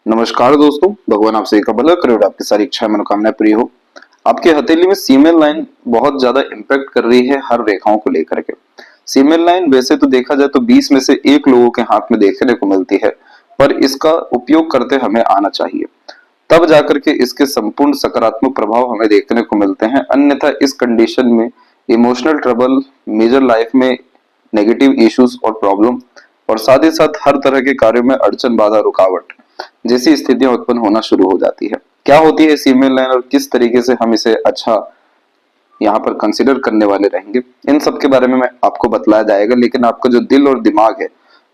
नमस्कार दोस्तों, भगवान आपसे का भला करे और आपकी सारी इच्छा मनोकामनाएं पूरी हो। आपके हथेली में सीमेन लाइन बहुत ज्यादा इम्पैक्ट कर रही है हर रेखाओं को लेकर के। सीमेन लाइन वैसे तो देखा जाए तो 20 में से एक लोगों के हाथ में देखने को मिलती है, पर इसका उपयोग करते हमें आना चाहिए, तब जाकर के इसके संपूर्ण सकारात्मक प्रभाव हमें देखने को मिलते हैं। अन्यथा इस कंडीशन में इमोशनल ट्रबल, मेजर लाइफ में नेगेटिव इश्यूज और प्रॉब्लम, और साथ ही साथ हर तरह के कार्यों में अड़चन, बाधा, रुकावट जैसी स्थितियां उत्पन्न होना शुरू हो जाती है। क्या होती है सीमेन लाइन और किस तरीके से हम इसे अच्छा यहाँ पर कंसिडर करने वाले रहेंगे, इन सब के बारे में मैं आपको बतलाया जाएगा। लेकिन आपका जो दिल और दिमाग है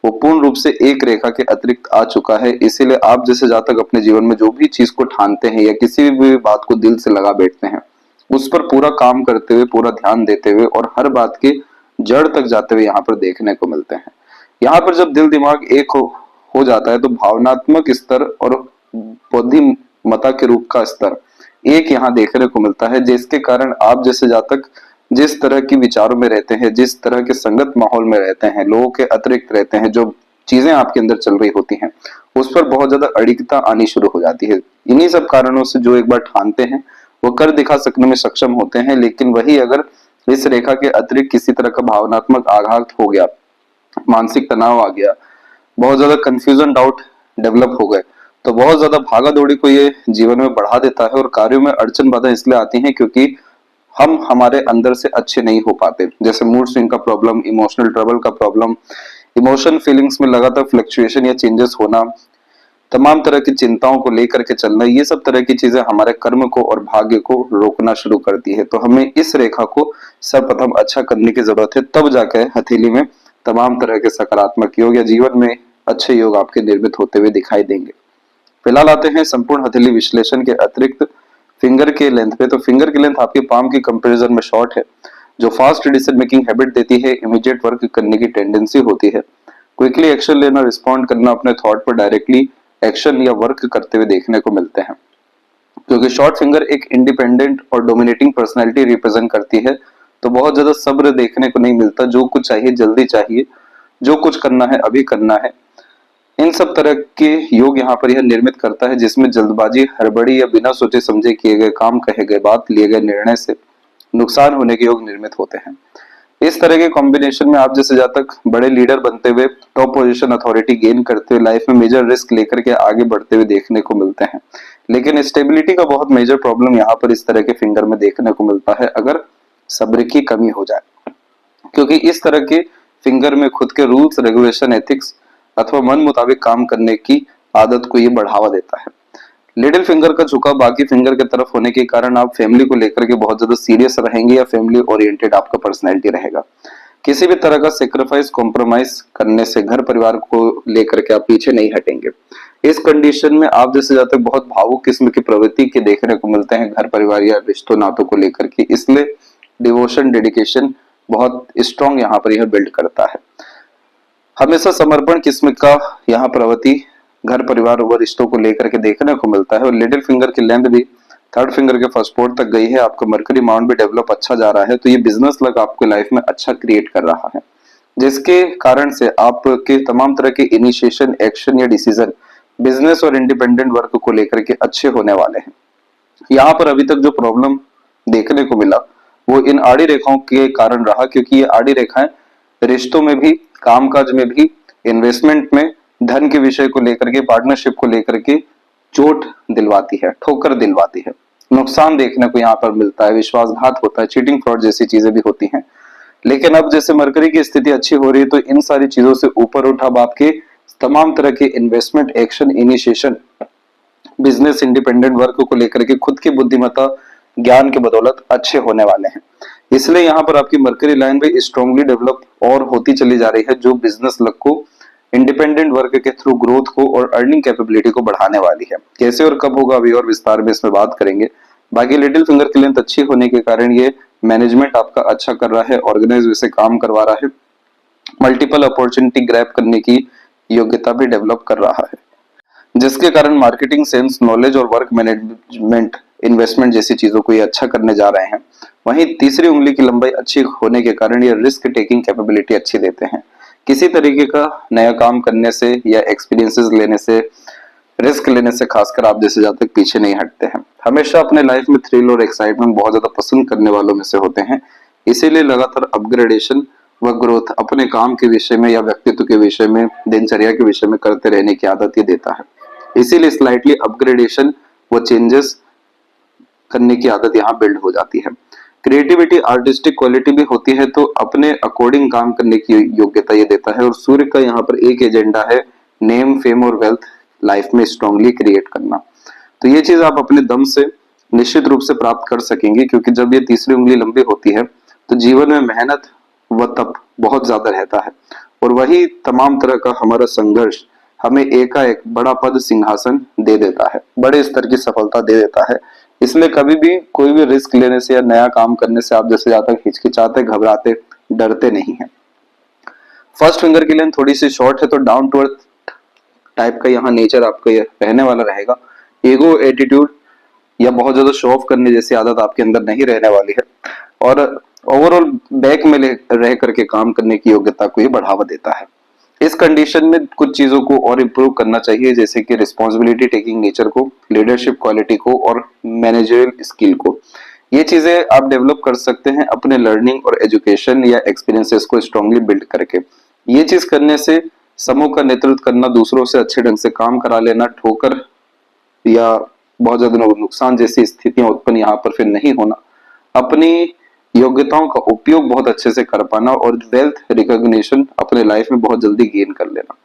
वो पूर्ण रूप से एक रेखा के अतिरिक्त आ चुका है। इसीलिए आप जैसे जहां तक अपने जीवन में जो भी चीज को ठानते हैं या किसी भी बात को दिल से लगा बैठते हैं, उस पर पूरा काम करते हुए, पूरा ध्यान देते हुए और हर बात के जड़ तक जाते हुए यहाँ पर देखने को मिलते हैं। यहाँ पर जब दिल दिमाग एक हो जाता है तो भावनात्मक स्तर और बुद्धिमत्ता के रूप का स्तर एक यहाँ देखने को मिलता है, जिसके कारण आप जैसे जातक जिस तरह की विचारों में रहते हैं, जिस तरह के संगत माहौल में रहते हैं, लोगों के अतिरिक्त रहते हैं, जो चीजें आपके अंदर चल रही होती हैं, उस पर बहुत ज्यादा अड़िगता आनी शुरू हो जाती है। इन्हीं सब कारणों से जो एक बार ठानते हैं वो कर दिखा सकने में सक्षम होते हैं। लेकिन वही अगर इस रेखा के अतिरिक्त किसी तरह का भावनात्मक आघात हो गया, मानसिक तनाव आ गया, बहुत ज्यादा कंफ्यूजन, डाउट डेवलप हो गए, तो बहुत ज्यादा भागा दौड़ी को ये जीवन में बढ़ा देता है। और कार्यों में अड़चन बाधा इसलिए आती है क्योंकि हम हमारे अंदर से अच्छे नहीं हो पाते। जैसे मूड स्विंग का प्रॉब्लम, इमोशनल ट्रबल का प्रॉब्लम, इमोशन फीलिंग्स में लगातार फ्लक्चुएशन या चेंजेस होना, तमाम तरह की चिंताओं को लेकर के चलना, ये सब तरह की चीजें हमारे कर्म को और भाग्य को रोकना शुरू करती है। तो हमें इस रेखा को सर्वप्रथम अच्छा करने की जरूरत है, तब जाकर हथेली में तमाम तरह के सकारात्मक योग या जीवन में अच्छे योग आपके निर्मित होते हुए दिखाई देंगे। फिलहाल आते हैं संपूर्ण हथेली विश्लेषण के अतिरिक्त फिंगर के लेंथ पे। तो फिंगर की लेंथ आपके पाम की कंपैरिजन में शॉर्ट है, जो फास्ट डिसीजन मेकिंग हैबिट देती है, इमीडिएट वर्क करने की टेंडेंसी होती है, क्विकली एक्शन लेना, रिस्पॉन्ड करना, अपने थॉट पर डायरेक्टली एक्शन या वर्क करते हुए देखने को मिलते हैं। क्योंकि शॉर्ट फिंगर एक इंडिपेंडेंट और डोमिनेटिंग पर्सनैलिटी रिप्रेजेंट करती है, तो बहुत ज्यादा सब्र देखने को नहीं मिलता। जो कुछ चाहिए जल्दी चाहिए, जो कुछ करना है अभी करना है, इन सब तरह के योग यहाँ पर यह निर्मित करता है, जिसमें जल्दबाजी, हड़बड़ी या बिना सोचे समझे किए गए काम, कहे गए बात, लिए गए निर्णय से नुकसान होने के योग निर्मित होते हैं। इस तरह के कॉम्बिनेशन में आप जैसे जब तक बड़े लीडर बनते हुए, टॉप पोजीशन, अथॉरिटी गेन करते हुए, लाइफ में मेजर रिस्क लेकर के आगे बढ़ते हुए देखने को मिलते हैं। लेकिन स्टेबिलिटी का बहुत मेजर प्रॉब्लम यहाँ पर इस तरह के फिंगर में देखने को मिलता है, अगर सब्र की कमी हो जाए। क्योंकि इस तरह के फिंगर में खुद के रूल्स, रेगुलेशन, एथिक्स अथवा मन मुताबिक काम करने की आदत को ये बढ़ावा देता है। लिटिल फिंगर का झुकाव बाकी फिंगर की तरफ होने के कारण आप फैमिली को लेकर के बहुत ज्यादा सीरियस रहेंगे या फैमिली ओरिएंटेड आपका पर्सनैलिटी रहेगा। किसी भी तरह का सेक्रीफाइस, कॉम्प्रोमाइज करने से घर परिवार को लेकर के आप पीछे नहीं हटेंगे। इस कंडीशन में आप जैसे जाते बहुत भावुक किस्म की प्रवृत्ति के देखने को मिलते हैं घर परिवार या रिश्तों नातों को लेकर के, इसलिए डिवोशन, डेडिकेशन बहुत स्ट्रॉन्ग यहाँ पर यह बिल्ड करता है। हमेशा समर्पण किस्म का यहाँ प्रवृत्ति घर परिवार व रिश्तों को लेकर के देखने को मिलता है। और लिटिल फिंगर की लेंथ भी थर्ड फिंगर के फर्स्ट पोर्ट तक गई है, आपका मरकरी माउंट भी डेवलप अच्छा जा रहा है, तो ये बिजनेस लक आपके लाइफ में अच्छा क्रिएट कर रहा है, जिसके कारण से आपके तमाम तरह के इनिशिएशन, एक्शन या डिसीजन बिजनेस और इंडिपेंडेंट वर्क को लेकर के अच्छे होने वाले हैं। यहाँ पर अभी तक जो प्रॉब्लम देखने को मिला वो इन आड़ी रेखाओं के कारण रहा, क्योंकि ये आड़ी रेखाएं रिश्तों में भी, कामकाज में भी, इन्वेस्टमेंट में, धन के विषय को लेकर के, पार्टनरशिप को लेकर के चोट दिलवाती है, ठोकर दिलवाती है, नुकसान देखने को यहाँ पर मिलता है, विश्वासघात होता है, चीटिंग, फ्रॉड जैसी चीजें भी होती हैं। लेकिन अब जैसे मरकरी की स्थिति अच्छी हो रही है तो इन सारी चीजों से ऊपर उठ अब आपके तमाम तरह के investment, action, initiation, business, independent work को लेकर के खुद की बुद्धिमत्ता, ज्ञान के बदौलत अच्छे होने वाले हैं। इसलिए यहाँ पर आपकी मरकरी लाइन भी स्ट्रांगली डेवलप और होती चली जा रही है, जो बिजनेस लक को, इंडिपेंडेंट वर्क के थ्रू ग्रोथ को और अर्निंग कैपेबिलिटी को बढ़ाने वाली है। कैसे और कब होगा अभी और विस्तार में इसमें बात करेंगे। बाकी लिटिल फिंगर की लेंथ अच्छी होने के कारण ये मैनेजमेंट आपका अच्छा कर रहा है, ऑर्गेनाइज वैसे काम करवा रहा है, मल्टीपल अपॉर्चुनिटी ग्रैब करने की योग्यता भी डेवलप कर रहा है, जिसके कारण मार्केटिंग, सेल्स, नॉलेज और वर्क मैनेजमेंट, इन्वेस्टमेंट जैसी चीजों को ये अच्छा करने जा रहे हैं। वहीं तीसरी उंगली की लंबाई अच्छी होने के कारण ये रिस्क टेकिंग कैपेबिलिटी अच्छी देते हैं। किसी तरीके का नया काम करने से या एक्सपीरियंसेस लेने से, रिस्क लेने से खासकर आप जैसे जातक पीछे नहीं हटते हैं, हमेशा अपने लाइफ में थ्रिल और एक्साइटमेंट बहुत ज्यादा पसंद करने वालों में से होते हैं। इसीलिए लगातार अपग्रेडेशन व ग्रोथ अपने काम के विषय में या व्यक्तित्व के विषय में, दिनचर्या के विषय में करते रहने की आदत ये देता है। इसीलिए स्लाइटली अपग्रेडेशन व चेंजेस करने की आदत यहाँ बिल्ड हो जाती है। क्रिएटिविटी, आर्टिस्टिक क्वालिटी भी होती है, तो अपने अकॉर्डिंग काम करने की योग्यता ये देता है। और सूर्य का यहाँ पर एक एजेंडा है, नेम, फेम और वेल्थ लाइफ में स्ट्रांगली क्रिएट करना। तो ये चीज आप अपने दम से निश्चित रूप से प्राप्त कर सकेंगे, क्योंकि जब ये तीसरी उंगली लंबी होती है तो जीवन में मेहनत व तप बहुत ज्यादा रहता है, और वही तमाम तरह का हमारा संघर्ष हमें एकाएक बड़ा पद, सिंहासन दे देता है, बड़े स्तर की सफलता दे देता है। इसलिए कभी भी कोई भी रिस्क लेने से या नया काम करने से आप जैसे ज्यादा हिचकिचाते, घबराते, डरते नहीं है। फर्स्ट फिंगर की लाइन थोड़ी सी शॉर्ट है, तो डाउन टू अर्थ टाइप का यहाँ नेचर आपका ये रहने वाला रहेगा। ईगो, एटीट्यूड या बहुत ज्यादा शो ऑफ करने जैसी आदत आपके अंदर नहीं रहने वाली है, और ओवरऑल बैक में रह करके काम करने की योग्यता को ये बढ़ावा देता है। इस कंडीशन में कुछ चीजों को और इम्प्रूव करना चाहिए, जैसे कि रिस्पॉन्सिबिलिटी टेकिंग नेचर को, लीडरशिप क्वालिटी को और मैनेजरियल स्किल को। ये चीजें आप डेवलप कर सकते हैं अपने लर्निंग और एजुकेशन या एक्सपीरियंसेस को स्ट्रांगली बिल्ड करके। ये चीज करने से समूह का नेतृत्व करना, दूसरों से अच्छे ढंग से काम करा लेना, ठोकर या बहुत ज्यादा नुकसान जैसी स्थितियां उत्पन्न यहाँ पर फिर नहीं होना, अपनी योग्यताओं का उपयोग बहुत अच्छे से कर पाना और वेल्थ रिकॉग्निशन अपने लाइफ में बहुत जल्दी गेन कर लेना,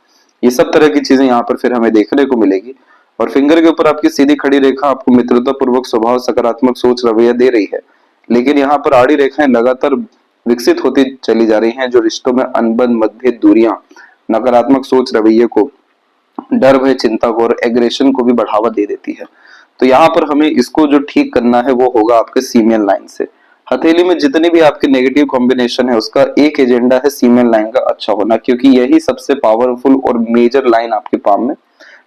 ये सब तरह की चीजें यहाँ पर फिर हमें देखने को मिलेगी। और फिंगर के ऊपर आपकी सीधी खड़ी रेखा आपको मित्रता पूर्वक स्वभाव, सकारात्मक सोच, रवैया दे रही है, लेकिन यहाँ पर आड़ी रेखाएं लगातार विकसित होती चली जा रही हैं, जो रिश्तों में अनबन, मतभेद, दूरियां, नकारात्मक सोच, रवैये को, डर, भय, चिंता को और एग्रेशन को भी बढ़ावा दे देती है। तो यहाँ पर हमें इसको जो ठीक करना है वो होगा आपके सीमेन लाइन से। हथेली में जितने भी आपके नेगेटिव कॉम्बिनेशन है उसका एक एजेंडा है सीमेन लाइन का अच्छा होना, क्योंकि यही सबसे पावरफुल और मेजर लाइन आपके पाम में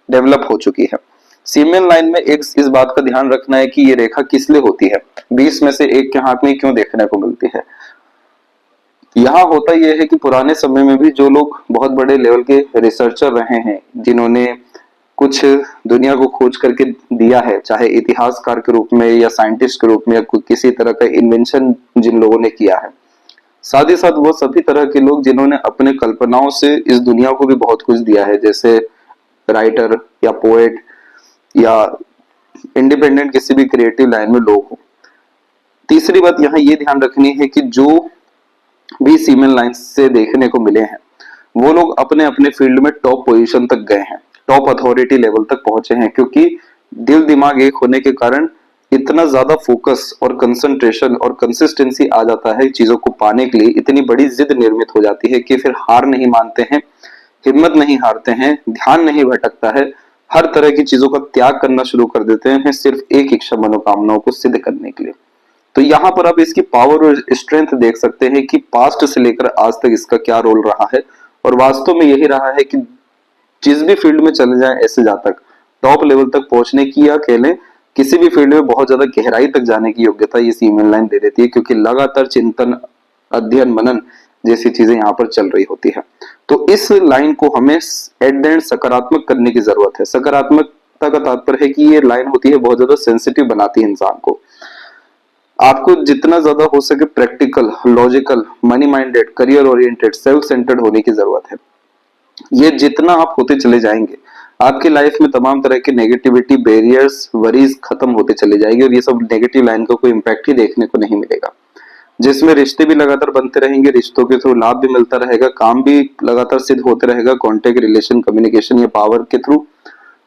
डेवलप हो चुकी है। सीमेन लाइन में एक इस बात का ध्यान रखना है कि ये रेखा किस लिए होती है, 20 में से एक के हाथ में क्यों देखने को मिलती है। यहाँ होता यह है कि पुराने समय में भी जो लोग बहुत बड़े लेवल के रिसर्चर रहे हैं, जिन्होंने कुछ दुनिया को खोज करके दिया है, चाहे इतिहासकार के रूप में या साइंटिस्ट के रूप में या किसी तरह का इन्वेंशन जिन लोगों ने किया है, साथ ही साथ वो सभी तरह के लोग जिन्होंने अपने कल्पनाओं से इस दुनिया को भी बहुत कुछ दिया है, जैसे राइटर या पोएट या इंडिपेंडेंट किसी भी क्रिएटिव लाइन में लोग हो। तीसरी बात यहाँ ये ध्यान रखनी है कि जो भी सीमेन लाइन से देखने को मिले हैं वो लोग अपने अपने फील्ड में टॉप पोजीशन तक गए हैं, टॉप अथॉरिटी लेवल तक पहुंचे हैं, क्योंकि दिल दिमाग एक होने के कारण इतना ज्यादा फोकस और कंसंट्रेशन और कंसिस्टेंसी आ जाता है चीजों को पाने के लिए, इतनी बड़ी जिद निर्मित हो जाती है कि फिर हार नहीं मानते हैं, हिम्मत नहीं हारते हैं, ध्यान नहीं भटकता है, हर तरह की चीजों का त्याग करना शुरू कर देते हैं सिर्फ एक इच्छा, मनोकामनाओं को सिद्ध करने के लिए। तो यहाँ पर आप इसकी पावर और स्ट्रेंथ देख सकते हैं कि पास्ट से लेकर आज तक इसका क्या रोल रहा है, और वास्तव में यही रहा है कि जिस भी फील्ड में चले जाएं ऐसे जातक टॉप लेवल तक पहुंचने की या कह लें किसी भी फील्ड में बहुत ज्यादा गहराई तक जाने की योग्यता ये सीमेन लाइन दे देती है, क्योंकि लगातार चिंतन, अध्ययन, मनन जैसी चीजें यहाँ पर चल रही होती है। तो इस लाइन को हमें एट द एंड सकारात्मक करने की जरूरत है। सकारात्मकता का तात्पर्य है कि ये लाइन होती है बहुत ज्यादा सेंसिटिव बनाती है इंसान को। आपको जितना ज्यादा हो सके practical, logical, money minded, career oriented, self centred होने की जरूरत है। ये जितना आप होते चले जाएंगे आपकी लाइफ में तमाम तरह के नेगेटिविटी, बैरियर्स, वरीज खत्म होते चले जाएंगे, और ये सब नेगेटिव लाइन का कोई इम्पैक्ट ही देखने को नहीं मिलेगा, जिसमें रिश्ते भी लगातार बनते रहेंगे, रिश्तों के थ्रू लाभ भी मिलता रहेगा, काम भी लगातार सिद्ध होते रहेगा, कॉन्टेक्ट, रिलेशन, कम्युनिकेशन या पावर के थ्रू,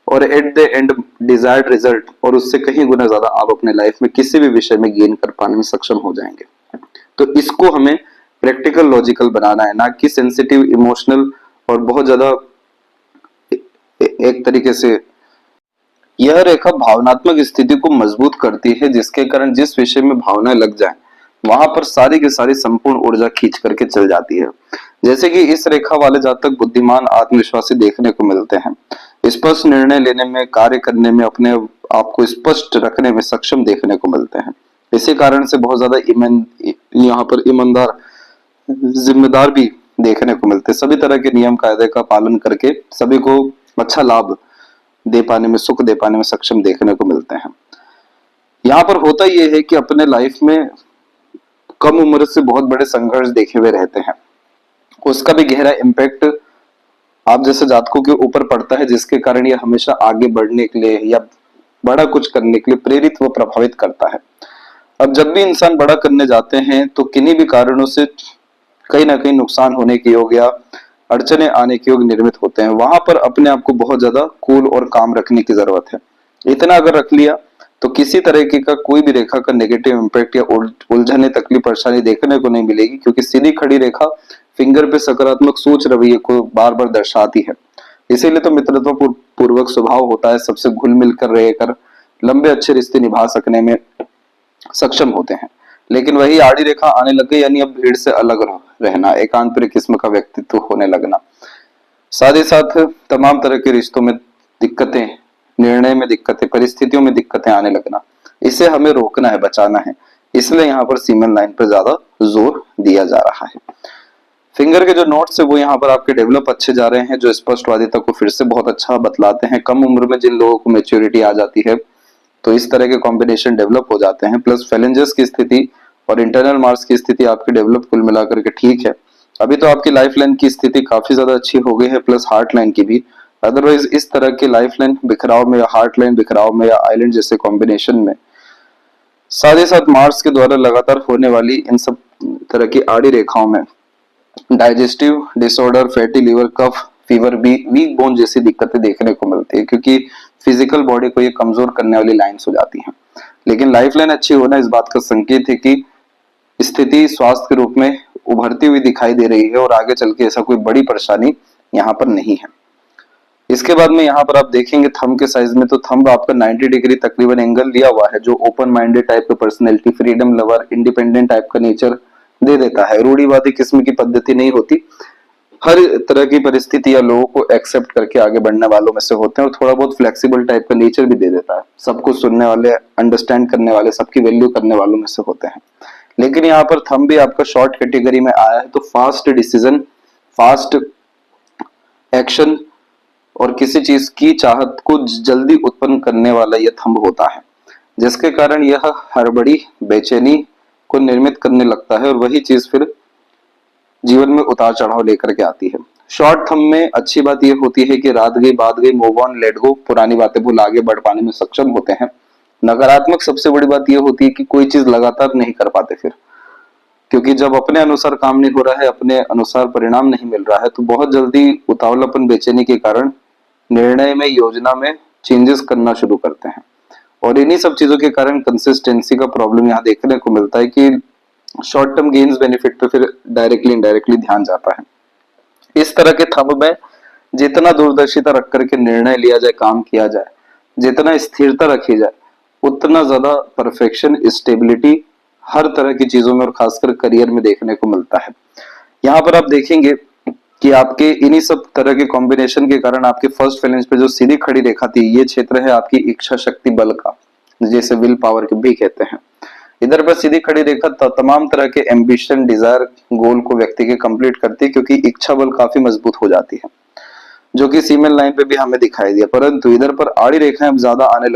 और at the end desired result और उससे कहीं गुना ज्यादा आप अपने लाइफ में किसी भी विषय में गेन कर पाने में सक्षम हो जाएंगे। तो इसको हमें प्रैक्टिकल, लॉजिकल बनाना है, ना कि सेंसिटिव, इमोशनल और बहुत ज्यादा एक तरीके से। यह रेखा भावनात्मक स्थिति को मजबूत करती है, जिसके कारण जिस विषय में भावनाएं लग जाएं वहां पर सारी की सारी संपूर्ण ऊर्जा खींच करके चल जाती है। जैसे कि इस रेखा वाले जातक बुद्धिमान, आत्मविश्वासी देखने को मिलते हैं, स्पष्ट निर्णय लेने में, कार्य करने में, अपने आप को स्पष्ट रखने में सक्षम देखने को मिलते हैं। इसी कारण से बहुत ज्यादा यहाँ पर ईमानदार, जिम्मेदार भी देखने को मिलते हैं। सभी तरह के नियम कायदे का पालन करके सभी को अच्छा लाभ दे पाने में, सुख दे पाने में सक्षम देखने को मिलते हैं। यहाँ पर होता यह है कि अपने लाइफ में कम उम्र से बहुत बड़े संघर्ष देखे हुए रहते हैं, उसका भी गहरा इम्पैक्ट आप जैसे जातकों के ऊपर पड़ता है, जिसके कारण ये हमेशा आगे बढ़ने के लिए या बड़ा कुछ करने के लिए प्रेरित व प्रभावित करता है। अब जब भी इंसान बड़ा करने जाते हैं तो किन्हीं भी कारणों से कहीं ना कहीं नुकसान होने के योग या अड़चने आने के योग निर्मित होते हैं। वहां पर अपने आप को बहुत ज्यादा कूल और काम रखने की जरूरत है। इतना अगर रख लिया तो किसी तरीके का कोई भी रेखा का नेगेटिव इम्पैक्ट या उलझने, तकलीफ, परेशानी देखने को नहीं मिलेगी, क्योंकि सीधी खड़ी रेखा फिंगर पे सकारात्मक सोच रवैये को बार बार दर्शाती है। इसीलिए तो मित्रत्व पूर्वक स्वभाव होता है, सबसे घुल मिल कर रहकर लंबे अच्छे रिश्ते निभा सकने में सक्षम होते हैं। लेकिन वही आड़ी रेखा आने लग गई, यानी अब भीड़ से अलग रहना, एकांत किस्म का व्यक्तित्व होने लगना, साथ ही साथ तमाम तरह के रिश्तों में दिक्कतें, निर्णय में दिक्कतें, परिस्थितियों में दिक्कतें आने लगना, इसे हमें रोकना है, बचाना है। इसलिए यहाँ पर सीमेन लाइन पर ज्यादा जोर दिया जा रहा है। फिंगर के जो नोट्स है वो यहाँ पर आपके डेवलप अच्छे जा रहे हैं, जो स्पष्टवादिता को फिर से बहुत अच्छा बतलाते हैं। कम उम्र में जिन लोगों को मेच्योरिटी आ जाती है तो इस तरह के कॉम्बिनेशन डेवलप हो जाते हैं। प्लस फेलेंजेस की स्थिति और इंटरनल मार्क्स की स्थिति आपकी डेवलप कुल मिलाकर के ठीक है। अभी तो आपकी लाइफ लाइन की स्थिति काफी ज्यादा अच्छी हो गई है, प्लस हार्ट लाइन की भी। अदरवाइज इस तरह के लाइफ लाइन बिखराव में या हार्ट लाइन बिखराव में या आइलैंड जैसे कॉम्बिनेशन में, साथ ही साथ मार्स के द्वारा लगातार होने वाली इन सब तरह की आड़ी रेखाओं में डाइजेस्टिव डिसऑर्डर, फैटी लिवर, कफ, फीवर, वीक बोन जैसी दिक्कतें देखने को मिलती है, क्योंकि फिजिकल बॉडी को ये कमजोर करने वाली लाइन्स हो जाती हैं। लेकिन लाइफ लाइन अच्छी होना इस बात का संकेत है कि स्थिति स्वास्थ्य के रूप में उभरती हुई दिखाई दे रही है और आगे चल के ऐसा कोई बड़ी परेशानी यहाँ पर नहीं है। इसके बाद में यहाँ पर आप देखेंगे थंब के साइज में, तो थंब आपका 90 डिग्री तकरीबन एंगल लिया हुआ है, जो ओपन माइंडेड टाइप का personality, freedom lover, independent type का नेचर दे देता है। रूढ़िवादी किस्म की पद्धति नहीं होती, हर तरह की परिस्थिति या लोगों को एक्सेप्ट करके आगे बढ़ने वालों में से होते हैं, और थोड़ा बहुत फ्लेक्सिबल टाइप का नेचर भी दे देता है। सब कुछ सुनने वाले, अंडरस्टैंड करने वाले, सबकी वैल्यू करने वालों में से होते हैं। लेकिन यहाँ पर थंब भी आपका शॉर्ट कैटेगरी में आया है, तो फास्ट डिसीजन, फास्ट एक्शन और किसी चीज की चाहत को जल्दी उत्पन्न करने वाला यह थंब होता है, जिसके कारण यह हड़बड़ी, बेचैनी को निर्मित करने लगता है, और वही चीज फिर जीवन में उतार चढ़ाव लेकर के आती है। शॉर्ट थंब में अच्छी बात यह होती है कि रात गई बात गई, मूव ऑन, लेट गो, पुरानी बातें भूल आगे बढ़ पाने में सक्षम होते हैं। नकारात्मक सबसे बड़ी बात यह होती है कि कोई चीज लगातार नहीं कर पाते फिर, क्योंकि जब अपने अनुसार काम नहीं हो रहा है, अपने अनुसार परिणाम नहीं मिल रहा है, तो बहुत जल्दी उतावलापन, बेचैनी के कारण निर्णय में, योजना में चेंजेस करना शुरू करते हैं। और इन्हीं सब चीजों के कारण कंसिस्टेंसी का प्रॉब्लम यहाँ देखने को मिलता है कि शॉर्ट टर्म गेन्स बेनिफिट पे फिर डायरेक्टली इनडायरेक्टली ध्यान जाता है। इस तरह के थंब में जितना दूरदर्शिता रख करके निर्णय लिया जाए, काम किया जाए, जितना स्थिरता रखी जाए, उतना ज्यादा परफेक्शन, स्टेबिलिटी हर तरह की चीजों में और खासकर करियर में देखने को मिलता है। यहाँ पर आप देखेंगे कि आपके इन्हीं सब तरह के कॉम्बिनेशन के कारण आपके फर्स्ट फैलेंज पे जो सीधी खड़ी रेखा थी, ये क्षेत्र है आपकी इच्छा शक्ति बल का, जैसे विल पावर के भी कहते हैं। इधर पर सीधी खड़ी रेखा तमाम तरह के एम्बिशन, डिजायर, गोल को व्यक्ति के कंप्लीट करती है, क्योंकि इच्छा बल काफी मजबूत हो जाती है, जो कि सीमेन लाइन पे भी हमें दिखाई दिया। परंतु इधर पर आड़ी रेखाएं अब ज्यादा आने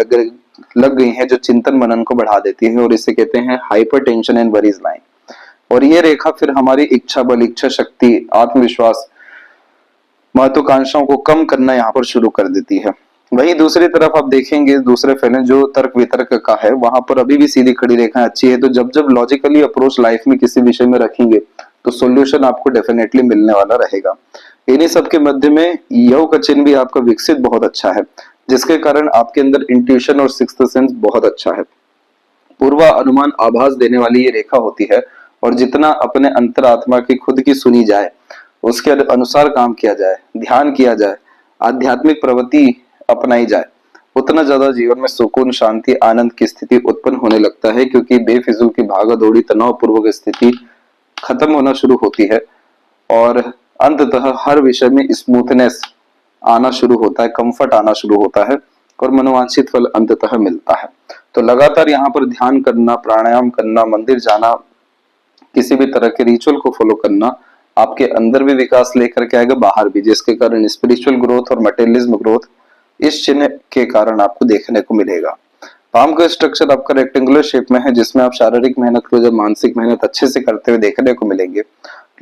लग गई हैं, जो चिंतन मनन को बढ़ा देती है, और इसे कहते हैं hyper tension and worries line. और ये रेखा फिर हमारी इच्छा बल, इच्छा शक्ति, आत्मविश्वास, महत्वाकांक्षाओं को कम करना यहाँ पर शुरू कर देती है। वहीं दूसरी तरफ आप देखेंगे दूसरे फैलेंज जो तर्क वितर्क का है, वहां पर अभी भी सीधी खड़ी रेखाएं अच्छी है। तो जब जब लॉजिकली अप्रोच लाइफ में किसी विषय में रखेंगे तो सॉल्यूशन आपको डेफिनेटली मिलने वाला रहेगा। इन्हीं सबके मध्य में योग का चिन्ह भी आपका विकसित बहुत अच्छा है, जिसके कारण आपके अंदर इंट्यूशन और सिक्स्थ सेंस बहुत अच्छा है। पूर्वा अनुमान आभास देने वाली ये रेखा होती है, और जितना अपने अंतरात्मा की खुद की सुनी जाए, उसके अनुसार काम किया जाए, ध्यान किया जाए, आध्यात्मिक प्रवृत्ति अपनाई जाए, उतना ज्यादा जीवन में सुकून, शांति, आनंद की स्थिति उत्पन्न होने लगता है, क्योंकि बेफिजूल की भागा दौड़ी, तनाव पूर्वक स्थिति खत्म होना शुरू होती है, और अंततः हर विषय में स्मूथनेस आना शुरू होता है, कंफर्ट आना शुरू होता है, और मनोवांछित फल अंततः मिलता है। तो लगातार यहाँ पर ध्यान करना, प्राणायाम करना, मंदिर जाना, किसी भी तरह के रिचुअल को फॉलो करना आपके अंदर भी विकास लेकर के आएगा, बाहर भी, जिसके कारण स्पिरिचुअल ग्रोथ और मटेरियलिज्म ग्रोथ इस चिन्ह के कारण आपको देखने को मिलेगा। पाम का स्ट्रक्चर आपका रेक्टेंगुलर शेप में है, जिसमें आप शारीरिक मेहनत को जब मानसिक मेहनत अच्छे से करते हुए देखने को मिलेंगे।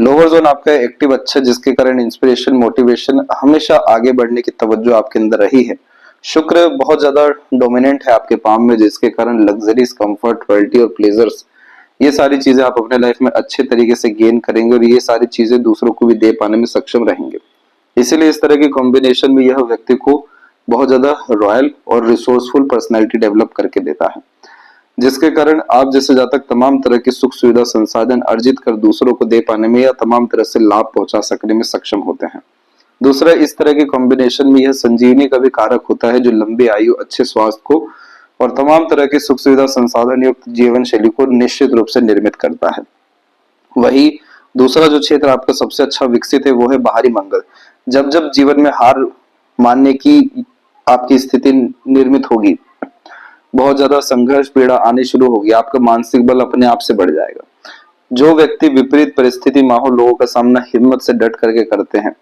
लोअर जोन आपका एक्टिव अच्छा, जिसके कारण इंस्पिरेशन, मोटिवेशन, हमेशा आगे बढ़ने की तवज्जो आपके अंदर रही है। शुक्र बहुत ज्यादा डोमिनेंट है आपके पाम में, जिसके कारण लग्जरीज, कंफर्ट, रॉयल्टी और प्लेजर्स, ये सारी चीजें आप अपने लाइफ में अच्छे तरीके से गेन करेंगे और ये सारी चीजें दूसरों को भी दे पाने में सक्षम रहेंगे। इसीलिए इस तरह की कॉम्बिनेशन में यह व्यक्ति को बहुत ज्यादा रॉयल और रिसोर्सफुल पर्सनैलिटी डेवलप करके देता है, जिसके कारण आप जैसे जातक तमाम तरह की सुख सुविधा संसाधन अर्जित कर दूसरों को दे पाने में या तमाम तरह से लाभ पहुंचा सकने में सक्षम होते हैं। दूसरा, इस तरह के कॉम्बिनेशन में यह संजीवनी का भी कारक होता है, जो लंबी आयु, अच्छे स्वास्थ्य को और तमाम तरह की सुख सुविधा संसाधन युक्त जीवन शैली को निश्चित रूप से निर्मित करता है। वही दूसरा जो क्षेत्र आपका सबसे अच्छा विकसित है वो है बाहरी मंगल। जब जब जीवन में हार मानने की आपकी स्थिति निर्मित होगी, बहुत ज्यादा संघर्ष, पीड़ा आनी शुरू होगी, आपका मानसिक बल अपने आप से बढ़ जाएगा। जो व्यक्ति विपरीत परिस्थिति, माहौल, लोगों का सामना हिम्मत से डट करके करते हैं,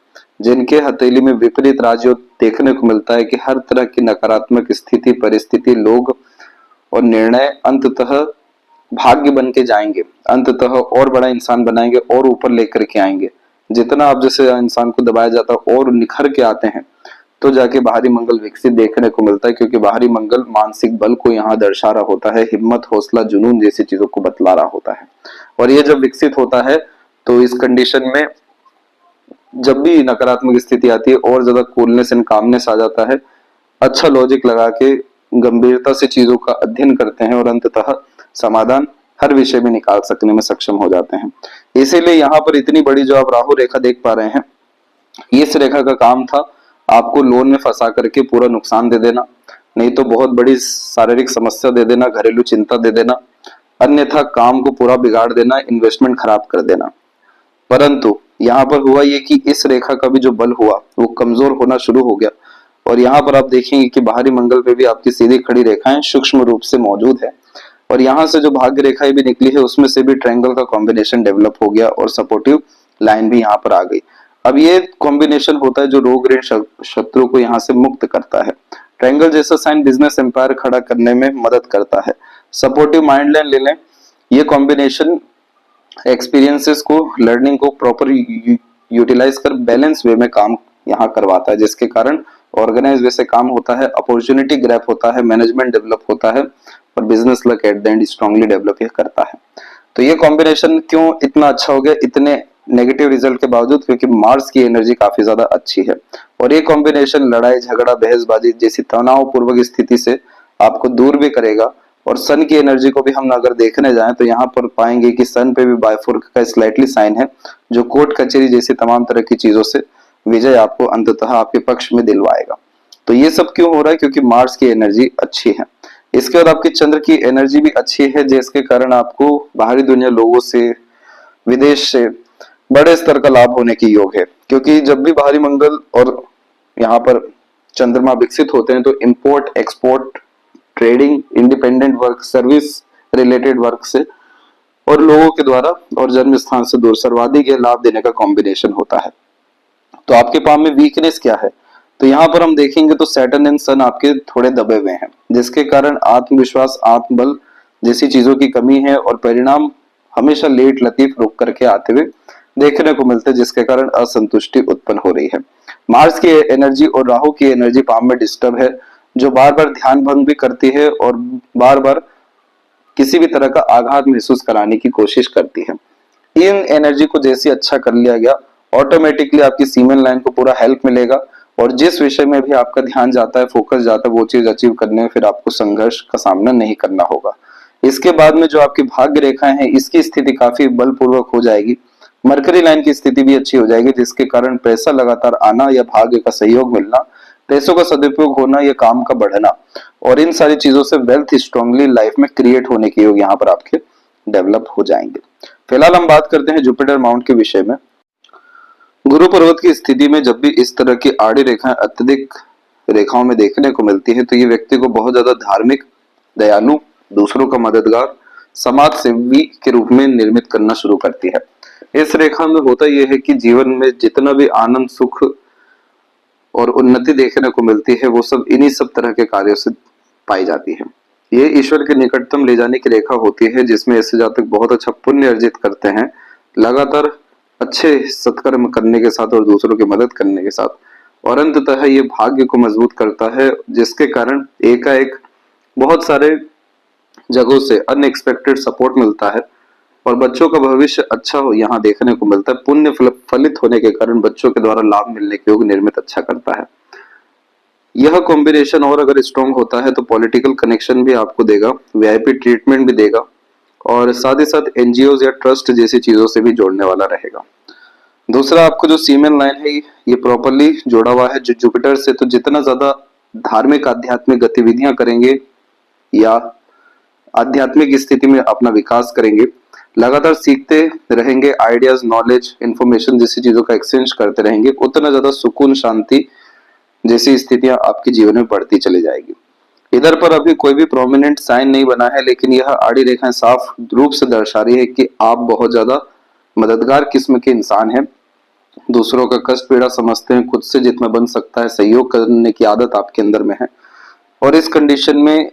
जिनके हथेली में विपरीत राजयोग देखने को मिलता है कि हर तरह की नकारात्मक स्थिति, परिस्थिति, लोग और निर्णय अंततः भाग्य बन के जाएंगे, अंततः और बड़ा इंसान बनाएंगे और ऊपर लेकर के आएंगे। जितना आप जैसे इंसान को दबाया जाता है और निखर के आते हैं, तो जाके बाहरी मंगल विकसित देखने को मिलता है, क्योंकि बाहरी मंगल मानसिक बल को यहाँ दर्शा रहा होता है, हिम्मत, हौसला, जुनून जैसी चीजों को बतला रहा होता है। और ये जब विकसित होता है तो इस कंडीशन में जब भी नकारात्मक स्थिति आती है और ज्यादा कूलनेस एंड कामनेस आ जाता है, अच्छा लॉजिक लगा के गंभीरता से चीजों का अध्ययन करते हैं और अंततः समाधान हर विषय में निकाल सकने में सक्षम हो जाते हैं। इसीलिए यहाँ पर इतनी बड़ी जो आप राहु रेखा देख पा रहे हैं, इस रेखा का काम था आपको लोन में फंसा करके पूरा नुकसान दे देना, नहीं तो बहुत बड़ी शारीरिक समस्या दे देना, घरेलू चिंता दे देना, अन्यथा काम को पूरा बिगाड़ देना, इन्वेस्टमेंट खराब कर देना। परंतु यहाँ पर हुआ ये कि इस रेखा का भी जो बल हुआ वो कमजोर होना शुरू हो गया और यहाँ पर आप देखेंगे कि बाहरी मंगल पे भी आपकी सीधी खड़ी रेखाएं सूक्ष्म रूप से मौजूद है और यहाँ से जो भाग्य रेखाएं भी निकली है उसमें से भी ट्रायंगल का कॉम्बिनेशन डेवलप हो गया और सपोर्टिव लाइन भी यहाँ पर आ गई। अब ये कॉम्बिनेशन होता है जो रोग ऋण शत्रु को यहाँ से मुक्त करता है। ट्रायंगल जैसा साइन बिजनेस एम्पायर खड़ा करने में मदद करता है। सपोर्टिव माइंड लाइन ले लें, ये कॉम्बिनेशन एक्सपीरियंसेस को, लर्निंग को प्रॉपर यूटिलाइज कर बैलेंस वे में काम यहाँ करवाता है, जिसके कारण ऑर्गेनाइज वे से काम होता है, अपॉर्चुनिटी ग्रैप होता है, मैनेजमेंट डेवलप होता है और business luck at the end strongly develop ये करता है। तो ये कॉम्बिनेशन क्यों इतना अच्छा हो गया इतने नेगेटिव रिजल्ट के बावजूद? क्योंकि मार्स की एनर्जी काफी ज्यादा अच्छी है और ये कॉम्बिनेशन लड़ाई झगड़ा बहसबाजी जैसी तनावपूर्वक स्थिति से आपको दूर भी करेगा। और सन की एनर्जी को भी हम अगर देखने जाएं तो यहाँ पर पाएंगे कि सन पे भी बायफोर्क का स्लाइटली साइन है, जो कोर्ट कचहरी जैसी तमाम तरह की चीजों से विजय आपको अंततः आपके पक्ष में दिलवाएगा। तो ये सब क्यों हो रहा है? क्योंकि मार्स की एनर्जी अच्छी है। इसके बाद आपकी चंद्र की एनर्जी भी अच्छी है, जिसके कारण आपको बाहरी दुनिया, लोगों से, विदेश से बड़े स्तर का लाभ होने की योग है। क्योंकि जब भी बाहरी मंगल और यहाँ पर चंद्रमा विकसित होते हैं तो import, export, trading, independent work, service related work से और लोगों के द्वारा और जन्म स्थान से दूर सर्वाधिक यह लाभ देने का कॉम्बिनेशन होता है। तो आपके पाम में वीकनेस क्या है? तो यहाँ पर हम देखेंगे तो सैटर्न एंड सन आपके थोड़े दबे हुए हैं, जिसके कारण आत्मविश्वास, आत्मबल जैसी चीजों की कमी है और परिणाम हमेशा लेट लतीफ रुक करके आते हुए देखने को मिलते हैं, जिसके कारण असंतुष्टि उत्पन्न हो रही है। मार्स की एनर्जी और राहु की एनर्जी पाम में डिस्टर्ब है, जो बार बार ध्यान भंग भी करती है और बार बार किसी भी तरह का आघात महसूस कराने की कोशिश करती है। इन एनर्जी को जैसे अच्छा कर लिया गया, ऑटोमेटिकली आपकी सीमेन लाइन को पूरा हेल्प मिलेगा और जिस विषय में भी आपका ध्यान जाता है, फोकस जाता है, वो चीज अचीव करने में फिर आपको संघर्ष का सामना नहीं करना होगा। इसके बाद में जो आपकी भाग्य रेखाएं हैं, इसकी स्थिति काफी बलपूर्वक हो जाएगी। मरकरी लाइन की स्थिति भी अच्छी हो जाएगी, जिसके कारण पैसा लगातार आना या भाग्य का सहयोग मिलना, पैसों का सदुपयोग होना या काम का बढ़ना और इन सारी चीजों से वेल्थ स्ट्रांगली लाइफ में क्रिएट होने के योग यहाँ पर आपके डेवलप हो जाएंगे। फिलहाल हम बात करते हैं जुपिटर माउंट के विषय में। गुरु पर्वत की स्थिति में जब भी इस तरह की आड़ी रेखाएं अत्यधिक रेखाओं में देखने को मिलती है तो ये व्यक्ति को बहुत ज्यादा धार्मिक, दयालु, दूसरों का मददगार, समाज सेवी के रूप में निर्मित करना शुरू करती है। इस रेखा में होता यह है कि जीवन में जितना भी आनंद, सुख और उन्नति देखने को मिलती है, वो सब इन्हीं सब तरह के कार्यों से पाई जाती है। ये ईश्वर के निकटतम ले जाने की रेखा होती है, जिसमें ऐसे जातक बहुत अच्छा पुण्य अर्जित करते हैं, लगातार अच्छे सत्कर्म करने के साथ और दूसरों की मदद करने के साथ, और अंततः ये भाग्य को मजबूत करता है, जिसके कारण एकाएक बहुत सारे जगहों से अनएक्सपेक्टेड सपोर्ट मिलता है और बच्चों का भविष्य अच्छा हो यहाँ देखने को मिलता है। पुण्य फलित होने के कारण बच्चों के द्वारा लाभ मिलने के योग निर्मित अच्छा करता है। यह कॉम्बिनेशन और अगर स्ट्रॉन्ग होता है तो पॉलिटिकल कनेक्शन भी आपको देगा, वीआईपी ट्रीटमेंट भी देगा, और साथ ही साथ एनजीओ या ट्रस्ट जैसी चीजों से भी जोड़ने वाला रहेगा। दूसरा, आपको जो सीमेन लाइन है ये प्रॉपरली जोड़ा हुआ है जो जुपिटर से, तो जितना ज्यादा धार्मिक आध्यात्मिक गतिविधियां करेंगे या आध्यात्मिक स्थिति में अपना विकास करेंगे, लगातार सीखते रहेंगे, आइडियाज नॉलेज इंफॉर्मेशन जैसी चीजों का एक्सचेंज करते रहेंगे, उतना ज्यादा सुकून शांति जैसी स्थितियां आपके जीवन में बढ़ती चली जाएगी। इधर पर अभी कोई भी प्रोमिनेंट साइन नहीं बना है, लेकिन यह आड़ी रेखाएं साफ रूप से दर्शा रही है कि आप बहुत ज्यादा मददगार किस्म के इंसान हैं, दूसरों का कष्ट पीड़ा समझते हैं, खुद से जितना बन सकता है सहयोग करने की आदत आपके अंदर में है, और इस कंडीशन में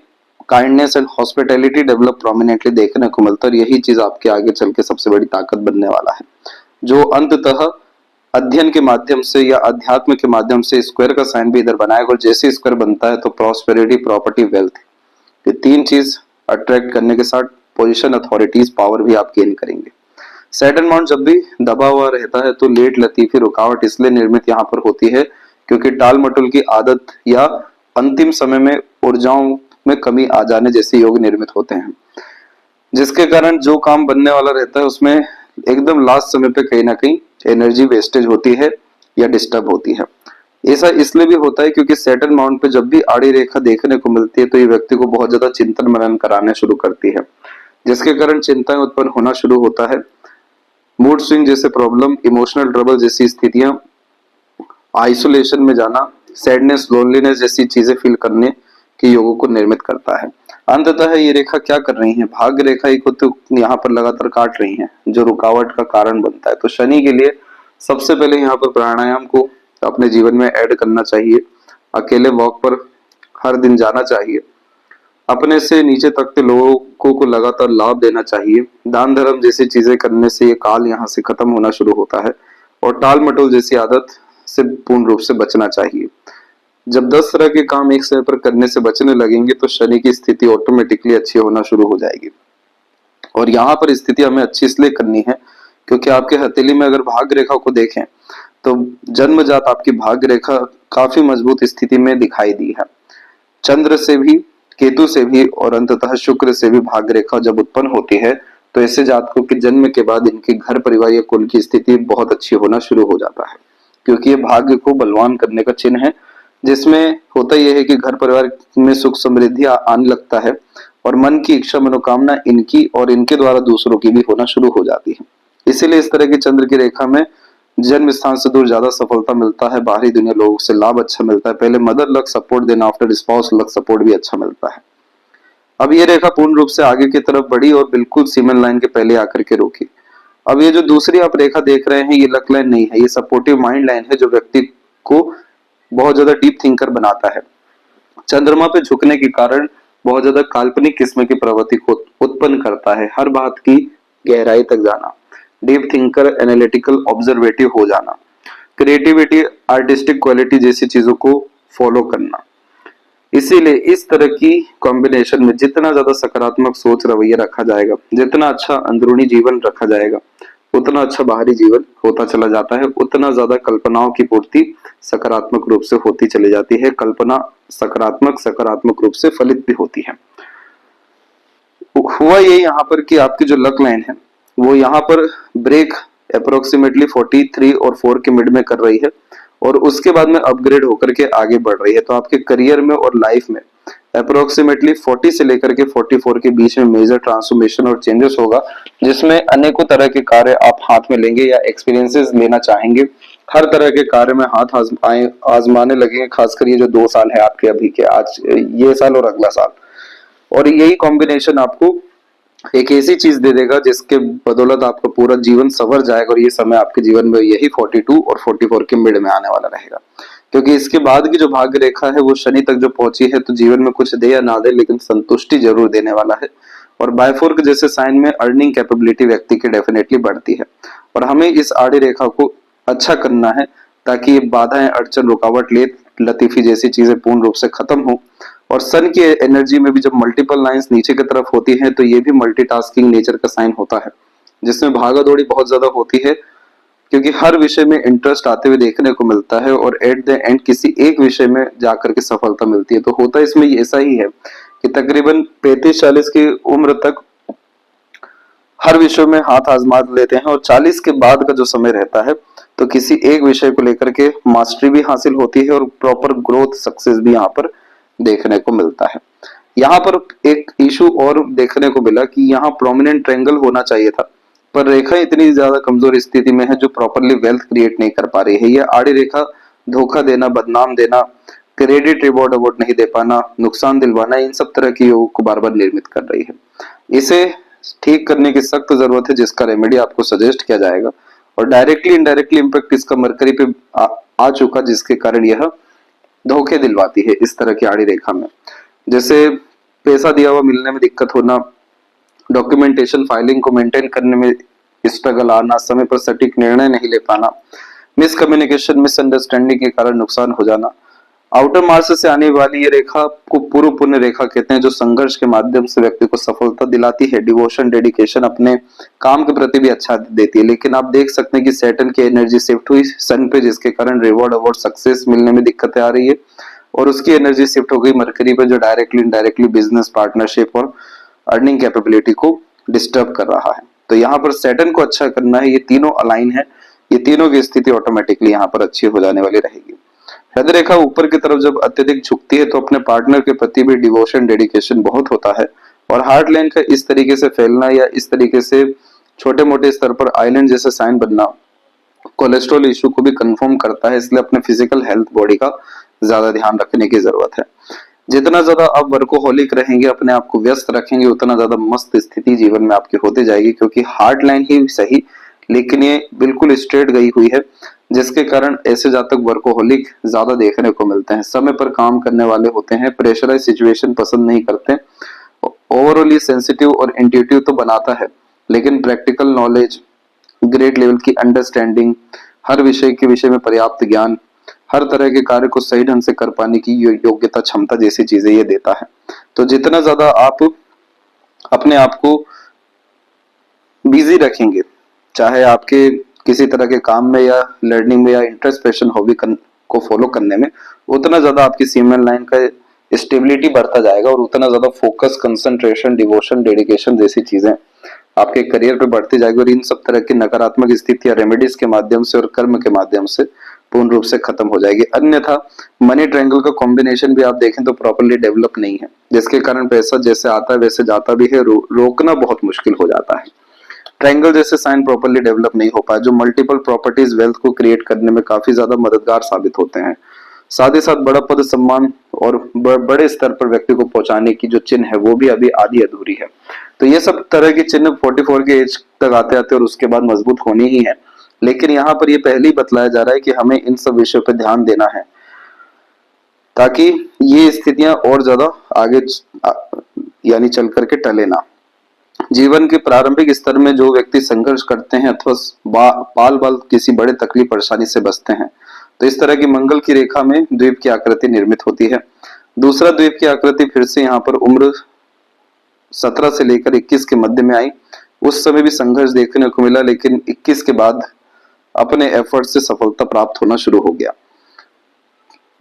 kindness and hospitality develop prominently देखने को मिलता है, और यही चीज आपके आगे चल के सबसे बड़ी ताकत बनने वाला है, जो अंततः अध्ययन के माध्यम से या अध्यात्म के माध्यम से स्क्वायर का साइन भी इधर बनाएगा, और जैसे स्क्वायर बनता है तो प्रॉस्पेरिटी प्रॉपर्टी वेल्थ ये तीन चीज अट्रैक्ट करने के साथ पोजीशन अथॉरिटीज पावर भी आप गेन करेंगे। सैटर्न माउंट जब भी दबा हुआ रहता है तो लेट लतीफी रुकावट इसलिए निर्मित यहाँ पर होती है क्योंकि टाल मटोल की आदत या अंतिम समय में ऊर्जाओं में कमी आ जाने जैसे योग निर्मित होते हैं, जिसके कारण जो काम बनने वाला रहता है उसमें एकदम लास्ट समय पे कहीं ना कहीं एनर्जी वेस्टेज होती है या डिस्टर्ब होती है। ऐसा इसलिए भी होता है क्योंकि सैटर्न माउंट पे जब भी आड़ी रेखा देखने को मिलती है तो ये व्यक्ति को बहुत ज्यादा चिंतन मनन कराने शुरू करती है, जिसके कारण चिंताएं उत्पन्न होना शुरू होता है, मूड स्विंग जैसे प्रॉब्लम, इमोशनल ट्रबल जैसी स्थितियां, आइसोलेशन में जाना, सैडनेस लोनलीनेस जैसी चीजें फील करने के योगों को निर्मित करता है। अंततः ये रेखा क्या कर रही है, भाग्य रेखा ही को तो यहाँ पर लगातार काट रही है जो रुकावट का कारण बनता है। तो शनि के लिए सबसे पहले यहाँ पर प्राणायाम को अपने जीवन में ऐड करना चाहिए, अकेले वॉक पर हर दिन जाना चाहिए, अपने से नीचे तक के लोगों को लगातार लाभ देना चाहिए, दान धर्म जैसी चीजें करने से ये काल यहाँ से खत्म होना शुरू होता है, और टाल मटोल जैसी आदत से पूर्ण रूप से बचना चाहिए। जब 10 तरह के काम एक समय पर करने से बचने लगेंगे तो शनि की स्थिति ऑटोमेटिकली अच्छी होना शुरू हो जाएगी। और यहाँ पर स्थिति हमें अच्छी इसलिए करनी है क्योंकि आपके हथेली में अगर भाग्य रेखा को देखें तो जन्मजात आपकी भाग्य रेखा काफी मजबूत स्थिति में दिखाई दी है। चंद्र से भी, केतु से भी और अंततः शुक्र से भी भाग्य रेखा जब उत्पन्न होती है तो ऐसे जातकों के जन्म के बाद इनके घर परिवार या कुल की स्थिति बहुत अच्छी होना शुरू हो जाता है, क्योंकि ये भाग्य को बलवान करने का चिन्ह है, जिसमें होता यह है कि घर परिवार में सुख समृद्धि आने लगता है और मन की इच्छा मनोकामना इनकी और इनके द्वारा दूसरों की भी होना शुरू हो जाती है। इसीलिए इस तरह की चंद्र की रेखा में जन्म स्थान से दूर ज्यादा सफलता मिलता है, बाहरी दुनिया लोगों से लाभ अच्छा मिलता है, पहले मदर लक सपोर्ट देना आफ्टर स्पाउस लक सपोर्ट भी अच्छा मिलता है। अब ये रेखा पूर्ण रूप से आगे की तरफ बढ़ी और बिल्कुल सीमेन लाइन के पहले आकर के रोकी। अब ये जो दूसरी आप रेखा देख रहे हैं ये लक लाइन नहीं है, ये सपोर्टिव माइंड लाइन है जो व्यक्ति को बहुत ज्यादा डीप थिंकर बनाता है। चंद्रमा पे झुकने के कारण बहुत ज्यादा काल्पनिक किस्म की प्रवृत्ति को उत्पन्न करता है, हर बात की गहराई तक जाना, डीप थिंकर, एनालिटिकल, ऑब्जर्वेटिव हो जाना, क्रिएटिविटी, आर्टिस्टिक क्वालिटी जैसी चीजों को फॉलो करना। इसीलिए इस तरह की कॉम्बिनेशन में जितना ज्यादा सकारात्मक सोच रवैया रखा जाएगा, जितना अच्छा अंदरूनी जीवन रखा जाएगा, उतना अच्छा बाहरी जीवन होता चला जाता है, उतना ज्यादा कल्पनाओं की पूर्ति सकारात्मक रूप से होती चली जाती है, कल्पना सकारात्मक रूप से फलित भी होती है। हुआ ये यहाँ पर कि आपकी जो लक लाइन है वो यहाँ पर ब्रेक अप्रोक्सीमेटली 43 और 4 के मिड में कर रही है और उसके बाद में अपग्रेड होकर के आगे बढ़ रही है। तो आपके करियर में और लाइफ में अप्रोक्सीमेटली 40 से लेकर के 44 के बीच में मेजर ट्रांसफॉर्मेशन और चेंजेस होगा, जिसमें अनेकों तरह के कार्य आप हाथ में लेंगे या एक्सपीरियंसेस लेना चाहेंगे, हर तरह के कार्य में हाथ आजमाने लगेंगे, खासकर ये जो 2 साल है आपके अभी के, आज ये साल और अगला साल। और यही कॉम्बिनेशन आपको एक ऐसी चीज दे देगा जिसके बदौलत आपका पूरा जीवन संवर जाएगा, और ये समय आपके जीवन में यही 42 और 44 के मिड में आने वाला रहेगा। क्योंकि इसके बाद की जो भाग्य रेखा है वो शनि तक जो पहुंची है, तो जीवन में कुछ दे या ना दे लेकिन संतुष्टि जरूर देने वाला है। और बायफोर्क जैसे साइन में अर्निंग कैपेबिलिटी व्यक्ति की डेफिनेटली बढ़ती है। और हमें इस आड़ी रेखा को अच्छा करना है ताकि ये बाधाएं, अड़चन, रुकावट, लेट लतीफी जैसी चीजें पूर्ण रूप से खत्म हो। और सन की एनर्जी में भी जब मल्टीपल लाइंस नीचे की तरफ होती हैं तो ये भी मल्टीटास्किंग नेचर का साइन होता है, जिसमें भागा दौड़ी बहुत ज्यादा होती है, क्योंकि हर विषय में इंटरेस्ट आते हुए देखने को मिलता है और एट द एंड किसी एक विषय में जाकर के सफलता मिलती है। तो होता इसमें ऐसा ही है कि तकरीबन 35-40 की उम्र तक हर विषय में हाथ आजमा लेते हैं और 40 के बाद का जो समय रहता है तो किसी एक विषय को लेकर के मास्टरी भी हासिल होती है और प्रॉपर ग्रोथ, सक्सेस भी यहाँ पर देखने को मिलता है। यहाँ पर एक इशू और देखने को मिला कि यहाँ प्रोमिनेंट ट्रायंगल होना चाहिए था, पर रेखा इतनी ज्यादा कमजोर स्थिति में है जो प्रॉपरली वेल्थ क्रिएट नहीं कर पा रही है। यह आड़ी रेखा धोखा देना, बदनाम देना, क्रेडिट रिवॉर्ड अवार्ड नहीं दे पाना, नुकसान दिलवाना, इन सब तरह की योग को बार बार निर्मित कर रही है। इसे ठीक करने की सख्त जरूरत है, जिसका रेमेडी आपको सजेस्ट किया जाएगा। और डायरेक्टली इनडायरेक्टली इम्पैक्ट इसका मरकरी पे आ चुका, जिसके कारण यह धोखे दिलवाती है इस तरह की आड़ी रेखा में। जैसे पैसा दिया हुआ मिलने में दिक्कत होना, डॉक्यूमेंटेशन फाइलिंग को मेंटेन करने में स्ट्रगल आना, समय पर सटीक निर्णय नहीं ले पाना, मिसकम्युनिकेशन, मिसअंडरस्टैंडिंग के कारण नुकसान हो जाना। आउटर मार्स से आने वाली ये रेखा को पूर्व पुण्य रेखा कहते हैं, जो संघर्ष के माध्यम से व्यक्ति को सफलता दिलाती है। डिवोशन, डेडिकेशन, अपने काम के प्रति भी अच्छा देती है। लेकिन आप देख सकते हैं कि सैटर्न की एनर्जी शिफ्ट हुई सन पे, जिसके कारण रिवॉर्ड अवार्ड, सक्सेस मिलने में दिक्कतें आ रही है। और उसकी एनर्जी शिफ्ट हो गई मरकरी पे, जो डायरेक्टली इनडायरेक्टली बिजनेस, पार्टनरशिप और अर्निंग कैपेबिलिटी को डिस्टर्ब कर रहा है। तो यहाँ पर सैटर्न को अच्छा करना है, ये तीनों अलाइन है, ये तीनों की स्थिति ऑटोमेटिकली यहाँ पर अच्छी हो जाने वाली रहेगी। हृदय रेखा ऊपर की तरफ जब अत्यधिक झुकती है तो अपने पार्टनर के प्रति भी डिवोशन, डेडिकेशन बहुत होता है। और हार्ट लाइन का इस तरीके से फैलना या इस तरीके से छोटे मोटे स्तर पर आइलैंड जैसे साइन बनना कोलेस्ट्रॉल इशू को भी कंफर्म करता है। इसलिए अपने फिजिकल हेल्थ, बॉडी का ज्यादा ध्यान रखने की जरूरत है। जितना ज्यादा आप वर्कोहॉलिक रहेंगे, अपने आप को व्यस्त रखेंगे, उतना ज्यादा मस्त स्थिति जीवन में आपकी होती जाएगी, क्योंकि हार्ट लाइन ही सही लेकिन ये बिल्कुल स्ट्रेट गई हुई है, जिसके कारण ऐसे जातक वर्कोहॉलिक ज्यादा देखने को मिलते हैं। समय पर काम करने वाले होते हैं, प्रेशराइज सिचुएशन पसंद नहीं करते। ओवरऑल ये सेंसिटिव और इंट्यूटिव तो बनाता है, लेकिन प्रैक्टिकल नॉलेज, ग्रेड लेवल की अंडरस्टैंडिंग, हर विषय के विषय में पर्याप्त ज्ञान, हर तरह के कार्य को सही ढंग से कर पाने की योग्यता, क्षमता जैसी चीजें ये देता है। तो जितना ज्यादा आप अपने आप को बिजी रखेंगे, चाहे आपके किसी तरह के काम में या लर्निंग में या इंटरेस्ट, पैशन, हॉबी को फॉलो करने में, उतना ज्यादा आपकी सीमेन लाइन का स्टेबिलिटी बढ़ता जाएगा और उतना ज्यादा फोकस, कंसंट्रेशन, डिवोशन, डेडिकेशन जैसी चीजें आपके करियर पे बढ़ती जाएगी। और इन सब तरह की नकारात्मक स्थितियां रेमेडीज के माध्यम से और कर्म के माध्यम से पूर्ण रूप से खत्म हो जाएगी। अन्यथा मनी ट्रायंगल का कॉम्बिनेशन भी आप देखें तो प्रॉपर्ली डेवलप नहीं है, जिसके कारण पैसा जैसे आता है वैसे जाता भी है, रोकना बहुत मुश्किल हो जाता है। ट्रायंगल जैसे साइन प्रॉपर्ली डेवलप नहीं हो पाए, जो मल्टीपल प्रॉपर्टीज वेल्थ को क्रिएट करने में काफी ज्यादा मददगार साबित होते हैं। साथ ही साथ बड़ा पद, सम्मान और बड़े स्तर पर व्यक्ति को पहुंचाने की जो चिन्ह है वो भी अभी आधी अधूरी है। तो ये सब तरह की चिन्ह 44 के एज तक आते आते और उसके बाद मजबूत होनी ही है। लेकिन यहाँ पर ये पहले ही बतलाया जा रहा है कि हमें इन सब विषयों पर ध्यान देना है, ताकि ये स्थितियां और ज्यादा आगे यानी चल करके टले ना। जीवन के प्रारंभिक स्तर में जो व्यक्ति संघर्ष करते हैं अथवा पाल बाल किसी बड़े तकलीफ परेशानी से बचते हैं, तो इस तरह की मंगल की रेखा में द्वीप की आकृति निर्मित होती है। दूसरा द्वीप की आकृति फिर से यहाँ पर उम्र 17 से लेकर 21 के मध्य में आई। उस समय भी संघर्ष देखने को मिला, लेकिन 21 के बाद अपने एफर्ट से सफलता प्राप्त होना शुरू हो गया।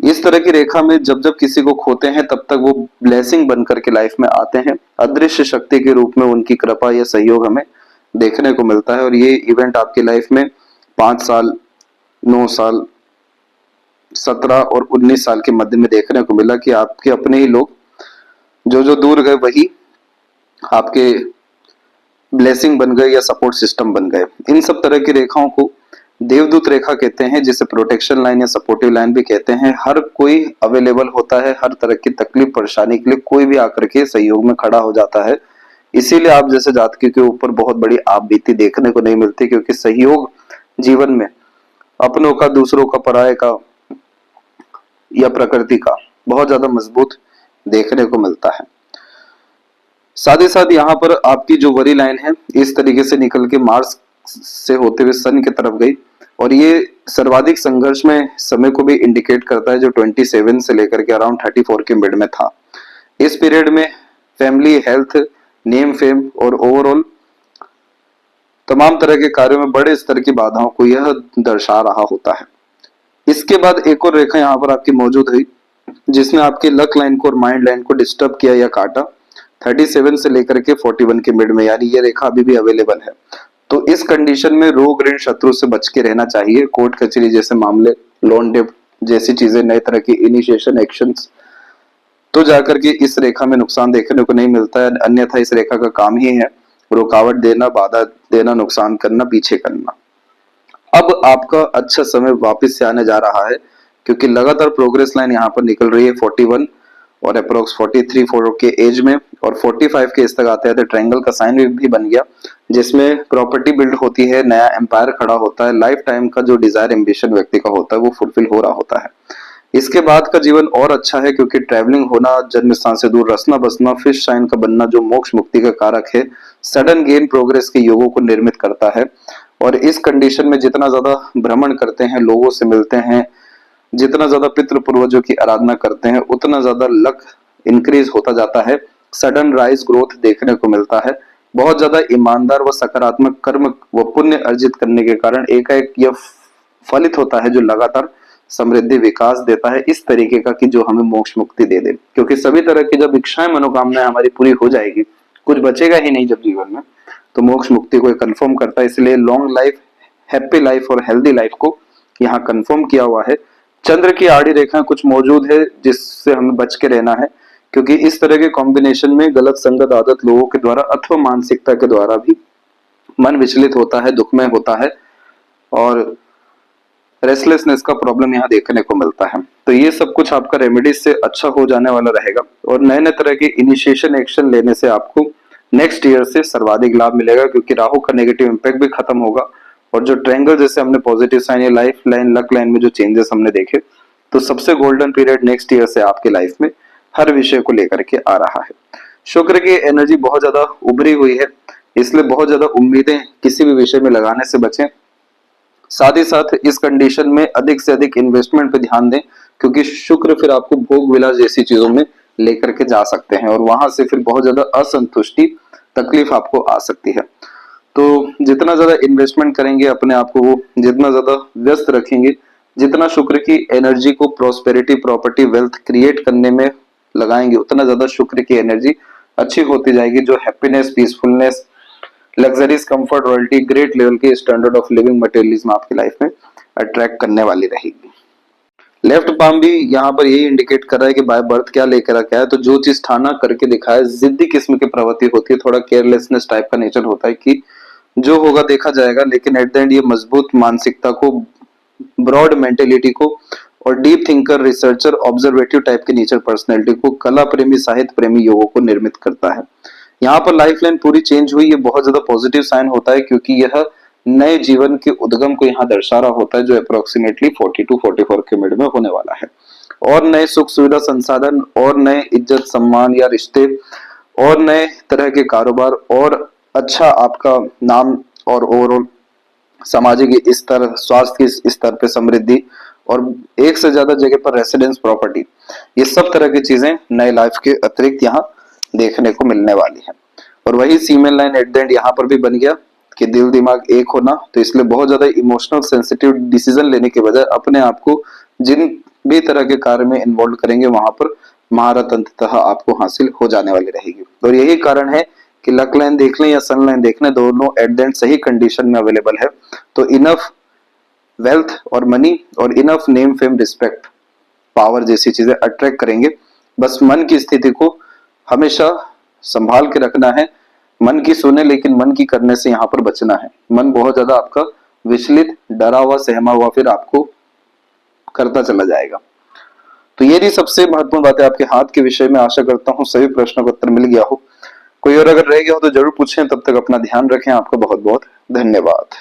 इस तरह की रेखा में जब जब किसी को खोते हैं तब तक वो ब्लेसिंग बनकर के लाइफ में आते हैं। अदृश्य शक्ति के रूप में उनकी कृपा या सहयोग हमें देखने को मिलता है। और ये इवेंट आपकी लाइफ में 5 साल, 9 साल, 17 और 19 साल के मध्य में देखने को मिला कि आपके अपने ही लोग जो दूर गए वही आपके ब्लेसिंग बन गए या सपोर्ट सिस्टम बन गए। इन सब तरह की रेखाओं को देवदूत रेखा कहते हैं, जिसे प्रोटेक्शन लाइन या सपोर्टिव लाइन भी कहते हैं। हर कोई अवेलेबल होता है, हर तरह की तकलीफ परेशानी के लिए कोई भी आकर के सहयोग में खड़ा हो जाता है। इसीलिए आप जैसे जातकों के ऊपर बहुत बड़ी आप बीती देखने को नहीं मिलती, क्योंकि सहयोग जीवन में अपनों का, दूसरों का, पराये का या प्रकृति का बहुत ज्यादा मजबूत देखने को मिलता है। साथ ही साथ यहाँ पर आपकी जो वरी लाइन है इस तरीके से निकल के मार्स से होते हुए सन की तरफ गई, और ये सर्वाधिक संघर्ष में समय को भी इंडिकेट करता है जो 27 से लेकर के अराउंड 34 के मिड में था। इस पीरियड में फैमिली, हेल्थ, नेम, फेम और ओवरऑल तमाम तरह के कार्यों में बड़े स्तर की बाधाओं को यह दर्शा रहा होता है। इसके बाद एक और रेखा यहाँ पर आपकी मौजूद हुई जिसने आपके लक लाइन को और माइंड लाइन को डिस्टर्ब किया या काटा 37 से लेकर के 41 के मिड में, यानी ये रेखा अभी भी अवेलेबल है। तो इस कंडीशन में रोग, ऋण, शत्रु से बच के रहना चाहिए। कोर्ट कचहरी जैसे मामले, लोन डिप जैसी चीजें, नए तरह की इनिशिएशन एक्शंस, तो जाकर के इस रेखा में नुकसान देखने को नहीं मिलता है। अन्यथा इस रेखा का काम ही है रुकावट देना, बाधा देना, नुकसान करना, पीछे करना। अब आपका अच्छा समय वापस से आने जा रहा है क्योंकि लगातार प्रोग्रेस लाइन यहाँ पर निकल रही है 41 और अप्रोक्स 43 के एज में, और 45 के इस तक आते आते ट्रायंगल का साइन भी बन गया जिसमें प्रॉपर्टी बिल्ड होती है, नया एम्पायर खड़ा होता है, लाइफ टाइम का जो डिजायर एम्बिशन व्यक्ति का होता है वो फुलफिल हो रहा होता है। इसके बाद का जीवन और अच्छा है क्योंकि ट्रैवलिंग होना, जन्म स्थान से दूर रसना बसना, फिश साइन का बनना जो मोक्ष मुक्ति का कारक है, सडन गेन प्रोग्रेस के योगों को निर्मित करता है। और इस कंडीशन में जितना ज्यादा भ्रमण करते हैं, लोगों से मिलते हैं, जितना ज्यादा पितृ पूर्वजों की आराधना करते हैं, उतना ज्यादा लक इंक्रीज होता जाता है, सडन राइज ग्रोथ देखने को मिलता है। बहुत ज्यादा ईमानदार व सकारात्मक कर्म व पुण्य अर्जित करने के कारण एकाएक यह फलित होता है जो लगातार समृद्धि, विकास देता है इस तरीके का कि जो हमें मोक्ष मुक्ति दे दे। क्योंकि सभी तरह की जब इच्छाएं, मनोकामनाएं हमारी पूरी हो जाएगी, कुछ बचेगा ही नहीं जब जीवन में, तो मोक्ष मुक्ति को कंफर्म करता है। इसलिए लॉन्ग लाइफ, हैप्पी लाइफ और हेल्दी लाइफ को यहाँ कंफर्म किया हुआ है। चंद्र की आड़ी रेखा कुछ मौजूद है जिससे हमें बच के रहना है क्योंकि इस तरह के कॉम्बिनेशन में गलत संगत आदत लोगों के द्वारा अथवा मानसिकता के द्वारा भी मन विचलित होता है, दुखमय होता है और रेस्टलेसनेस का प्रॉब्लम यहाँ देखने को मिलता है। तो ये सब कुछ आपका रेमेडीज से अच्छा हो जाने वाला रहेगा और नए नए तरह के इनिशिएशन एक्शन लेने से आपको नेक्स्ट ईयर से सर्वाधिक लाभ मिलेगा क्योंकि राहु का नेगेटिव इम्पैक्ट भी खत्म होगा। और जो ट्रायंगल जैसे हमने पॉजिटिव साइन या लाइफ लाइन, लक लाइन में जो चेंजेस हमने देखे, तो सबसे गोल्डन पीरियड नेक्स्ट ईयर से आपके लाइफ में हर विषय को लेकर के आ रहा है। शुक्र की एनर्जी बहुत ज्यादा उभरी हुई है, इसलिए बहुत ज्यादा उम्मीदें किसी भी विषय में लगाने से बचें। साथ ही साथ इस कंडीशन में अधिक से अधिक इन्वेस्टमेंट पे ध्यान दें क्योंकि शुक्र फिर आपको भोग विलास जैसी चीजों में लेकर के जा सकते हैं और वहां से फिर बहुत ज्यादा असंतुष्टि, तकलीफ आपको आ सकती है। तो जितना ज्यादा इन्वेस्टमेंट करेंगे अपने आप को, वो जितना ज्यादा व्यस्त रखेंगे, जितना शुक्र की एनर्जी को प्रॉस्पेरिटी, प्रॉपर्टी, वेल्थ क्रिएट करने में लगाएंगे, उतना ज्यादा शुक्र की एनर्जी अच्छी होती जाएगी जो happiness, peacefulness, luxuries, comfort, royalty, great level के स्टैंडर्ड ऑफ लिविंग, मटेरियलिज्म आपकी लाइफ में अट्रैक्ट करने वाली रहेगी। लेफ्ट पाम भी यहाँ पर यही इंडिकेट कर रहा है कि बाय बर्थ क्या लेकर रखा है, तो जो चीज ठाना करके दिखाए, जिद्दी किस्म की प्रवृत्ति होती है, थोड़ा केयरलेसनेस टाइप का नेचर होता है कि जो होगा देखा जाएगा, लेकिन एट द एंड ये मजबूत मानसिकता को, ब्रॉड मेंटेलिटी को और डीप थिंकर, रिसर्चर, ऑब्जर्वेटिव टाइप की नेचर पर्सनैलिटी को, कला प्रेमी, साहित्य प्रेमी योगों को निर्मित करता है। यहाँ पर लाइफ लाइन पूरी चेंज हुई, ये बहुत ज्यादा पॉजिटिव साइन होता है क्योंकि यह नए जीवन के उद्गम को यहाँ दर्शा रहा होता है जो अप्रोक्सीमेटली 42-44 के मिड में होने वाला है। और नए सुख सुविधा, संसाधन और नए इज्जत, सम्मान या रिश्ते और नए तरह के कारोबार और अच्छा आपका नाम और ओवरऑल सामाजिक स्तर, स्वास्थ्य के स्तर पे समृद्धि और एक से ज्यादा जगह पर रेसिडेंस प्रॉपर्टी, ये सब तरह की चीजें नए लाइफ के अतिरिक्त यहाँ देखने को मिलने वाली है। और वही सीमेन लाइन एट द एंड यहाँ पर भी बन गया कि दिल दिमाग एक होना, तो इसलिए बहुत ज्यादा इमोशनल सेंसिटिव डिसीजन लेने के बजाय अपने आप को जिन भी तरह के कार्य में इन्वॉल्व करेंगे वहां पर महारत अंततः आपको हासिल हो जाने वाली रहेगी। और यही कारण है कि लक लाइन देख लें या सन लाइन देख लें, दोनों एट द एंड सही कंडीशन में अवेलेबल है। तो इनफ वेल्थ और मनी और enough name, fame, respect, power जैसी चीजें अट्रैक्ट करेंगे। बस मन की स्थिति को हमेशा संभाल के रखना है, मन की सुने लेकिन मन की करने से यहाँ पर बचना है। मन बहुत ज्यादा आपका विचलित, डरा हुआ, सहमा हुआ फिर आपको करता चला जाएगा। तो ये भी सबसे महत्वपूर्ण बात है आपके हाथ के विषय में। आशा करता हूँ सभी प्रश्नों का उत्तर मिल गया हो। कोई और अगर रह गया हो तो जरूर पूछें। तब तक अपना ध्यान रखें। आपका बहुत बहुत धन्यवाद।